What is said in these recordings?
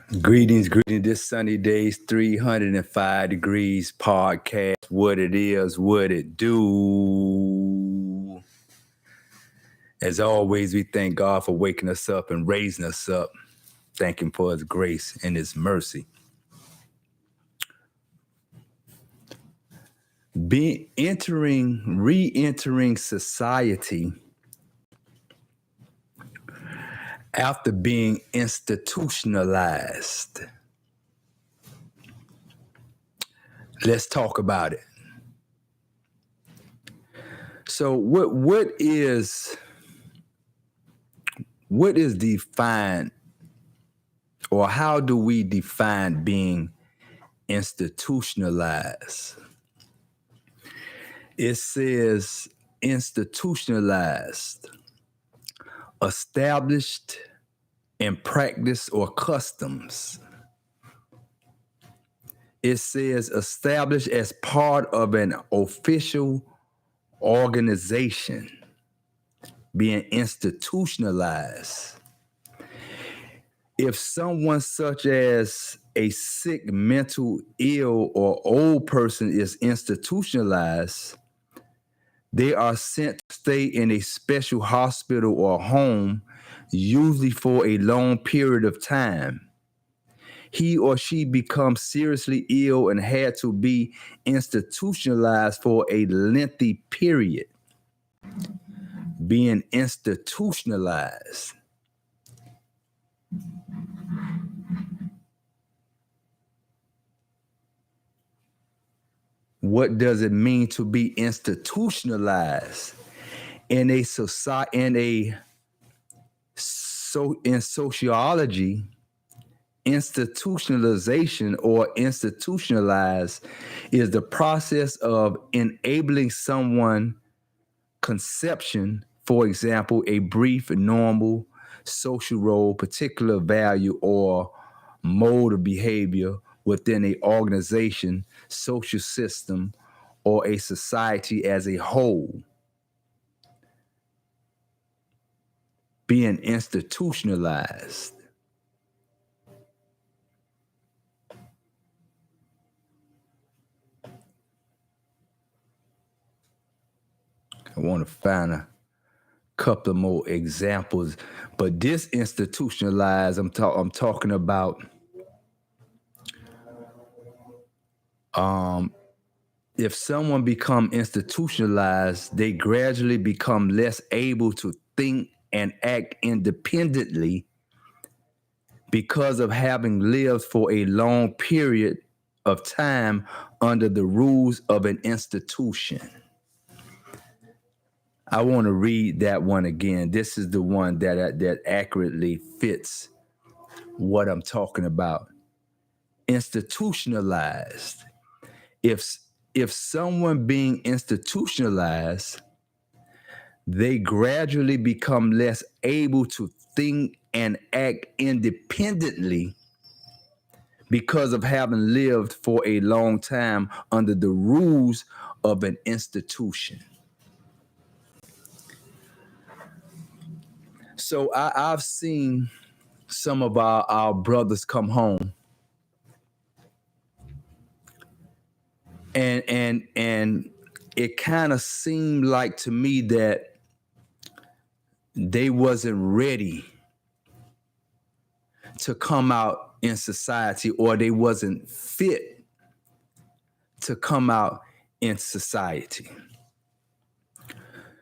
Greetings. This sunny day's 305 degrees podcast. What it is, what it do. As always, we thank God for waking us up and raising us up. Thank Him for His grace and His mercy. Re-entering society after being institutionalized. Let's talk about it. So what is defined, or how do we define being institutionalized? It says institutionalized, established in practice or customs. It says established as part of an official organization, being institutionalized. If someone such as a sick, mental ill, or old person is institutionalized, they are sent to stay in a special hospital or home, usually for a long period of time. He or she becomes seriously ill and had to be institutionalized for a lengthy period. Being institutionalized. What does it mean to be institutionalized in a society? In sociology, institutionalization or institutionalized is the process of enabling someone conception, for example, a brief, normal social role, particular value, or mode of behavior within an organization, social system, or a society as a whole. Being institutionalized. I want to find a couple of more examples, but this institutionalized, I'm talking about if someone become institutionalized, they gradually become less able to think and act independently because of having lived for a long period of time under the rules of an institution. I want to read that one again. This is the one that accurately fits what I'm talking about. Institutionalized. If someone being institutionalized, they gradually become less able to think and act independently because of having lived for a long time under the rules of an institution. So I've seen some of our brothers come home and it kind of seemed like to me that they wasn't ready to come out in society, or they wasn't fit to come out in society.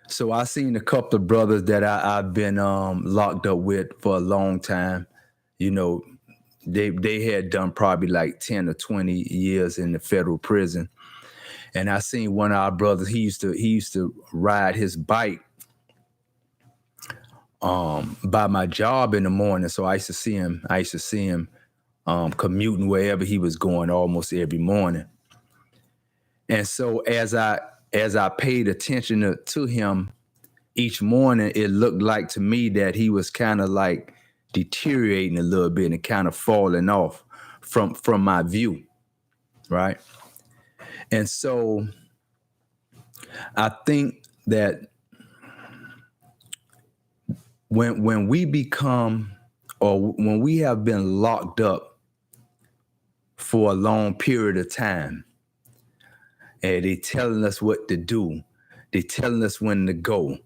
So I seen a couple of brothers that I've been locked up with for a long time. You know, they had done probably like 10 or 20 years in the federal prison. And I seen one of our brothers, he used to ride his bike by my job in the morning. So I used to see him commuting wherever he was going almost every morning. And so as I paid attention to him each morning, it looked like to me that he was kind of like deteriorating a little bit and kind of falling off from my view, right? And so I think that when we become, or when we have been locked up for a long period of time. And they telling us what to do. They telling us when to go.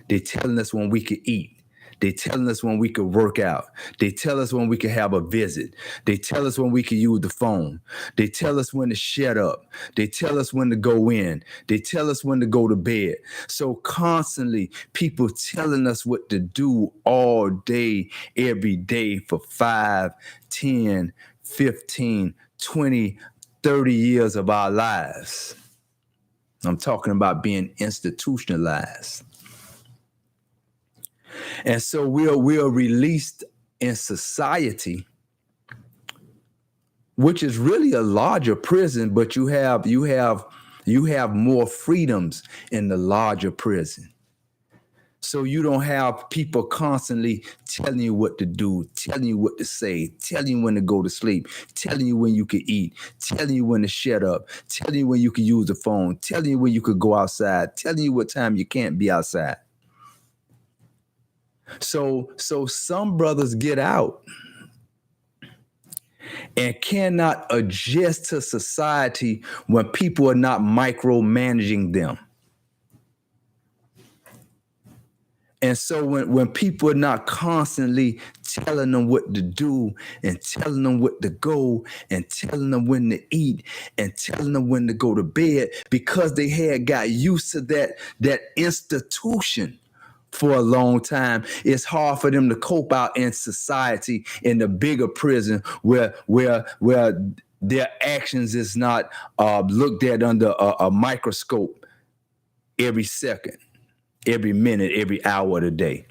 They telling us when we could eat. They telling us when we could work out. They tell us when we could have a visit. They tell us when we could use the phone. They tell us when to shut up. They tell us when to go in. They tell us when to go to bed. So constantly people telling us what to do all day, every day for 5, 10, 15, 20, 30 years of our lives. I'm talking about being institutionalized. And so we're released in society, which is really a larger prison, but you have more freedoms in the larger prison. So you don't have people constantly telling you what to do, telling you what to say, telling you when to go to sleep, telling you when you can eat, telling you when to shut up, telling you when you can use the phone, telling you when you could go outside, telling you what time you can't be outside. So some brothers get out and cannot adjust to society when people are not micromanaging them. And so when people are not constantly telling them what to do and telling them what to go and telling them when to eat and telling them when to go to bed, because they had got used to that institution for a long time, it's hard for them to cope out in society in the bigger prison where their actions is not looked at under a microscope every second, every minute, every hour of the day.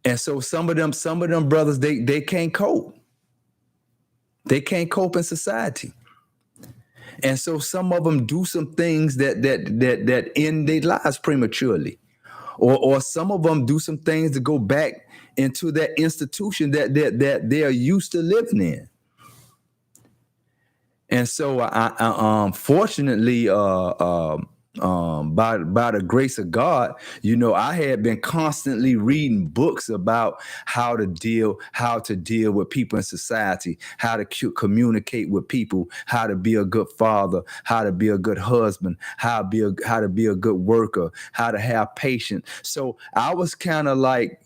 And so some of them brothers, they can't cope. They can't cope in society. And so some of them do some things that end their lives prematurely. Or some of them do some things to go back into that institution that they are used to living in. And so I fortunately, by the grace of God, I had been constantly reading books about how to deal with people in society, how to communicate with people, how to be a good father, how to be a good husband, how to be a good worker, how to have patience. So I was kind of like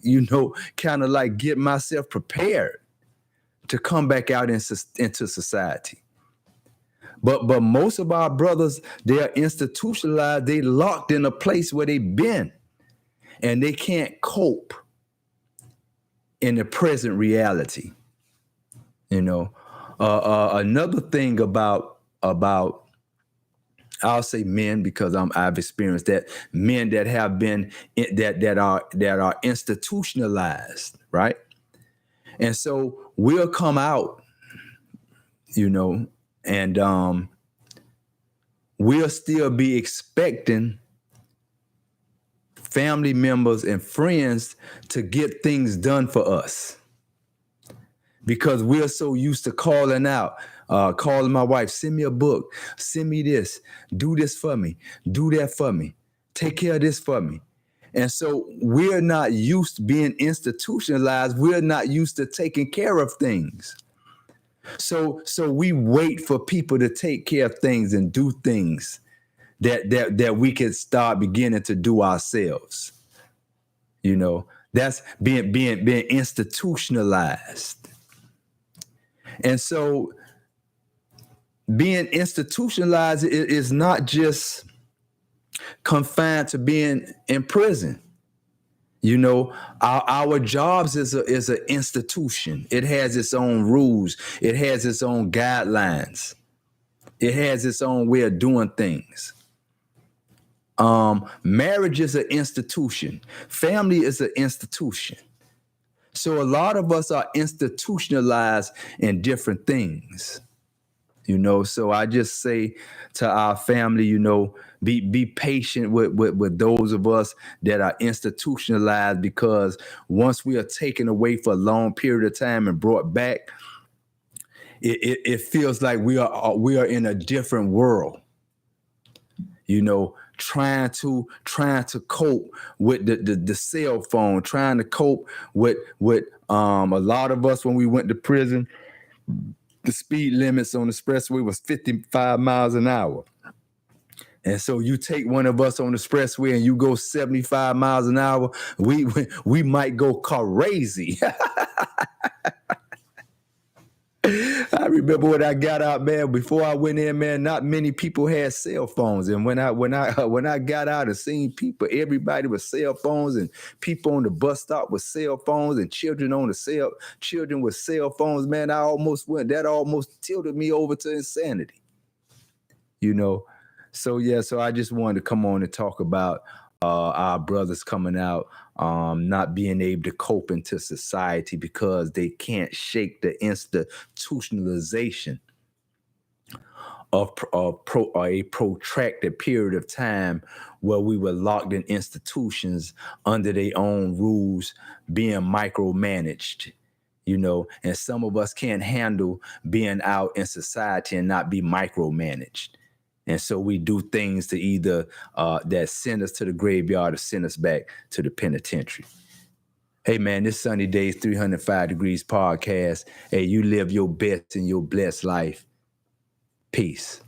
get myself prepared to come back out into society. But most of our brothers, they are institutionalized. They locked in a place where they've been, and they can't cope in the present reality. Another thing about I'll say men, because I've experienced that, men that have been that are institutionalized, right? And so we'll come out, and we'll still be expecting family members and friends to get things done for us, because we're so used to calling my wife, send me a book, send me this, do this for me, do that for me, take care of this for me. And so we're not used to being institutionalized. We're not used to taking care of things. So we wait for people to take care of things and do things that we can start beginning to do ourselves. That's being institutionalized. And so being institutionalized is not just confined to being in prison. Our jobs is an institution. It has its own rules. It has its own guidelines. It has its own way of doing things. Marriage is an institution. Family is an institution. So a lot of us are institutionalized in different things. So I just say to our family, be patient with those of us that are institutionalized, because once we are taken away for a long period of time and brought back, it feels like we are in a different world. Trying to cope with the cell phone, trying to cope with a lot of us when we went to prison. the speed limits on the expressway was 55 miles an hour. And so you take one of us on the expressway and you go 75 miles an hour, we might go crazy. I remember when I got out, man. Before I went in, man, not many people had cell phones. And when I got out and seen people, everybody with cell phones, and people on the bus stop with cell phones, and children with cell phones, man, that almost tilted me over to insanity. You know, so yeah, so I just wanted to come on and talk about our brothers coming out, not being able to cope into society because they can't shake the institutionalization a protracted period of time where we were locked in institutions under their own rules, being micromanaged. And some of us can't handle being out in society and not be micromanaged. And so we do things to either that send us to the graveyard or send us back to the penitentiary. Hey, man, this Sunny Days 305 Degrees podcast. Hey, you live your best and your blessed life. Peace.